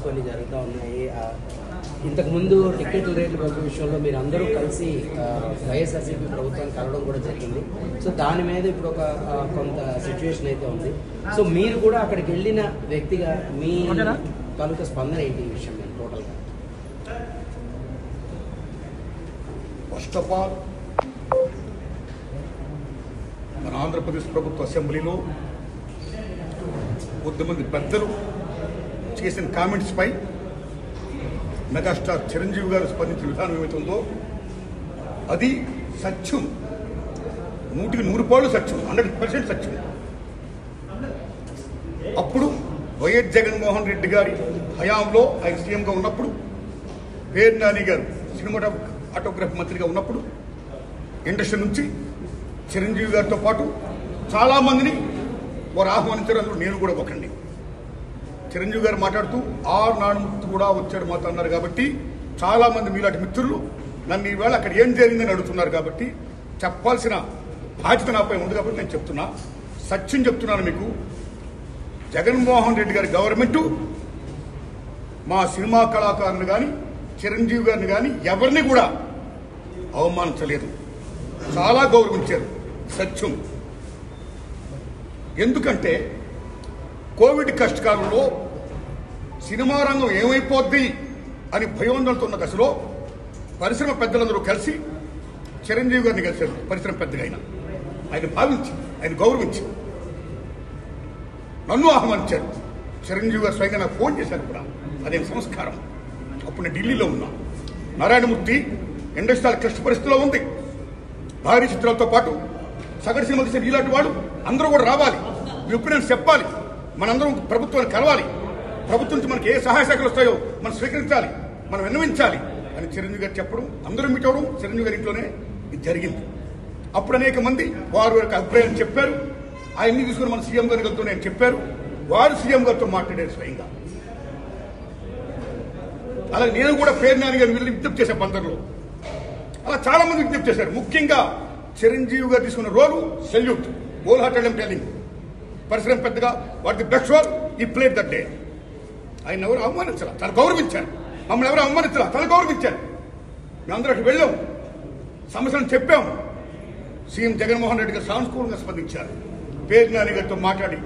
కొన్ని జరుగుతూ ఉన్నాయి. ఇంతకుముందు టికెట్ల రేట్ల పెంపు విషయంలో మీరు అందరూ కలిసి వైఎస్ఆర్సీపీ ప్రభుత్వాన్ని కలవడం కూడా జరిగింది. సో దాని మీద ఇప్పుడు ఒక కొంత సిచ్యువేషన్ అయితే ఉంది. సో మీరు కూడా అక్కడికి వెళ్ళిన వ్యక్తిగా మీ తాలూకా స్పందన ఏంటి ఈ విషయం మీద టోటల్గా? ఫస్ట్ ఆఫ్ ఆల్ మన ఆంధ్రప్రదేశ్ ప్రభుత్వ అసెంబ్లీలో కొద్దిమంది పెద్దలు చేసిన కామెంట్స్ పై మెగాస్టార్ చిరంజీవి గారు స్పందించిన విధానం ఏమైతుందో అది సత్యం, 100% సత్యం, 100% సత్యం. అప్పుడు వైఎస్ జగన్మోహన్ రెడ్డి గారి హయాంలో ఆయన సీఎంగా ఉన్నప్పుడు, పేరు నాని గారు సినిమాటోగ్రఫీ మంత్రిగా ఉన్నప్పుడు ఇండస్ట్రీ నుంచి చిరంజీవి గారితో పాటు చాలామందిని వారు ఆహ్వానించారు. అందులో నేను కూడా ఒకండి. చిరంజీవి గారు మాట్లాడుతూ నానుమూర్తి కూడా వచ్చాడు మాతో అన్నారు. కాబట్టి చాలామంది మీలాంటి మిత్రులు నన్ను ఈవేళ అక్కడ ఏం జరిగిందని అడుగుతున్నారు. కాబట్టి చెప్పాల్సిన బాధ్యత నాపై ఉంది. కాబట్టి నేను చెప్తున్నా, సత్యం చెప్తున్నాను మీకు. జగన్మోహన్ రెడ్డి గారి గవర్నమెంటు మా సినిమా కళాకారులు కానీ చిరంజీవి గారిని కానీ ఎవరిని కూడా అవమానించలేదు, చాలా గౌరవించారు. సత్యం. ఎందుకంటే కోవిడ్ కష్టకాలంలో సినిమా రంగం ఏమైపోద్ది అని భయోందనతో ఉన్న దశలో పరిశ్రమ పెద్దలందరూ కలిసి చిరంజీవి గారిని కలిశారు. పరిశ్రమ పెద్దగా ఆయన భావించి, ఆయన గౌరవించి నన్ను ఆహ్వానించారు. చిరంజీవి గారు స్వయంగా నాకు ఫోన్ చేశారు కూడా. అదేం సంస్కారం. అప్పుడు నేను ఢిల్లీలో ఉన్నా. నారాయణమూర్తి ఇండస్ట్రీ క్లిష్ట పరిస్థితిలో ఉంది. భారీ చిత్రాలతో పాటు సగటు సినిమా తీసిన ఇలాంటి వాడు అందరూ కూడా రావాలి, మీ ఒపీనియన్స్ చెప్పాలి, మనందరం ప్రభుత్వాన్ని కలవాలి, ప్రభుత్వం నుంచి మనకి ఏ సహాయ శాఖలు వస్తాయో మనం స్వీకరించాలి, మనం విన్నవించాలి అని చిరంజీవి గారు చెప్పడం, అందరూ మీట్ అవ్వడం చిరంజీవి గారి ఇంట్లోనే ఇది జరిగింది. అప్పుడు అనేక మంది వారి యొక్క అభిప్రాయం చెప్పారు. ఆయన్ని తీసుకుని మన సీఎం గారి గారితో నేను చెప్పారు. వారు సీఎం గారితో మాట్లాడారు స్వయంగా. అలాగే నేను కూడా పేరు నాని గారిని వెళ్ళి విజ్ఞప్తి చేశాను బందర్లో. అలా చాలా మంది విజ్ఞప్తి చేశారు. ముఖ్యంగా చిరంజీవి గారు తీసుకున్న రోలు సెల్యూట్, హోల్ హార్టెడ్ టెలింగ్. పరిశ్రమ పెద్దగా వాటి బెస్ట్ రోల్ ఈ ప్లేట్ దట్ డే. ఆయన ఎవరు అవమానించాల, తను గౌరవించారు. మమ్మల్ని ఎవరు అవమానించాల, తను గౌరవించారు. మేమందరూ అక్కడికి వెళ్ళాం, సమస్యలను చెప్పాము. సీఎం జగన్మోహన్ రెడ్డి గారు సానుకూలంగా స్పందించారు. పేరు నాని గారితో మాట్లాడి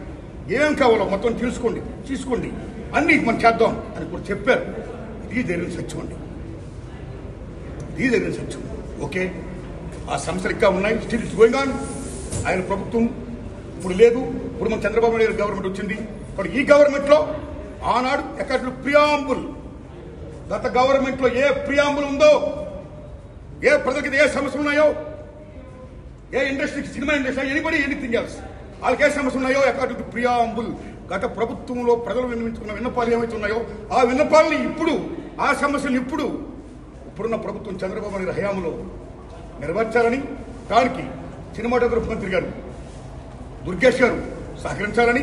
ఏం కావాలో మొత్తం తీసుకోండి అన్ని మనం చేద్దాం అని కూడా చెప్పారు. ఇది జరిగిన సత్యం అండి, ఇది జరిగిన సత్యం. ఓకే, ఆ సమస్యలు ఇంకా ఉన్నాయి, స్టిల్ ఇట్స్ గోయింగ్ ఆన్. ఆయన ప్రభుత్వం ఇప్పుడు లేదు. ఇప్పుడు మన చంద్రబాబు నాయుడు గవర్నమెంట్ వచ్చింది. ఇప్పుడు ఈ గవర్నమెంట్ లో ఆనాడు ఎక్కడ ప్రియాంబుల్, గత గవర్నమెంట్ లో ఏ ప్రియాంబుల్ ఉందో, ఏ ప్రజలకి ఏ సమస్యలు ఉన్నాయో, ఏ ఇండస్ట్రీకి, cinema industry, anybody anything else, వాళ్ళకి ఏ సమస్యలు ఉన్నాయో అకార్డింగ్ టు ప్రియాంబుల్ గత ప్రభుత్వంలో ప్రజలు విన్నవించుకున్న విన్నపాలు ఏమైతే ఉన్నాయో ఆ విన్నపాలని ఇప్పుడు, ఆ సమస్యలు ఇప్పుడున్న ప్రభుత్వం చంద్రబాబు నాయుడు హయాంలో నెరవేర్చాలని, దానికి సినిమాటోగ్రఫీ మంత్రి గారు దుర్గేష్ గారు సహకరించాలని,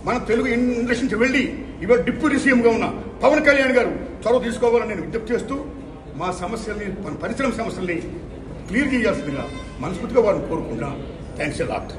మన తెలుగు ఇండస్ట్రీ నుంచి వెళ్లి ఇవాళ డిప్యూటీ సీఎంగా ఉన్న పవన్ కళ్యాణ్ గారు చొరవ తీసుకోవాలని నేను విజ్ఞప్తి చేస్తూ మా సమస్యల్ని, మన పరిశ్రమ సమస్యల్ని క్లియర్ చేయాల్సిందిగా మనస్ఫూర్తిగా వారిని కోరుకుంటున్నాను. Thanks a lot.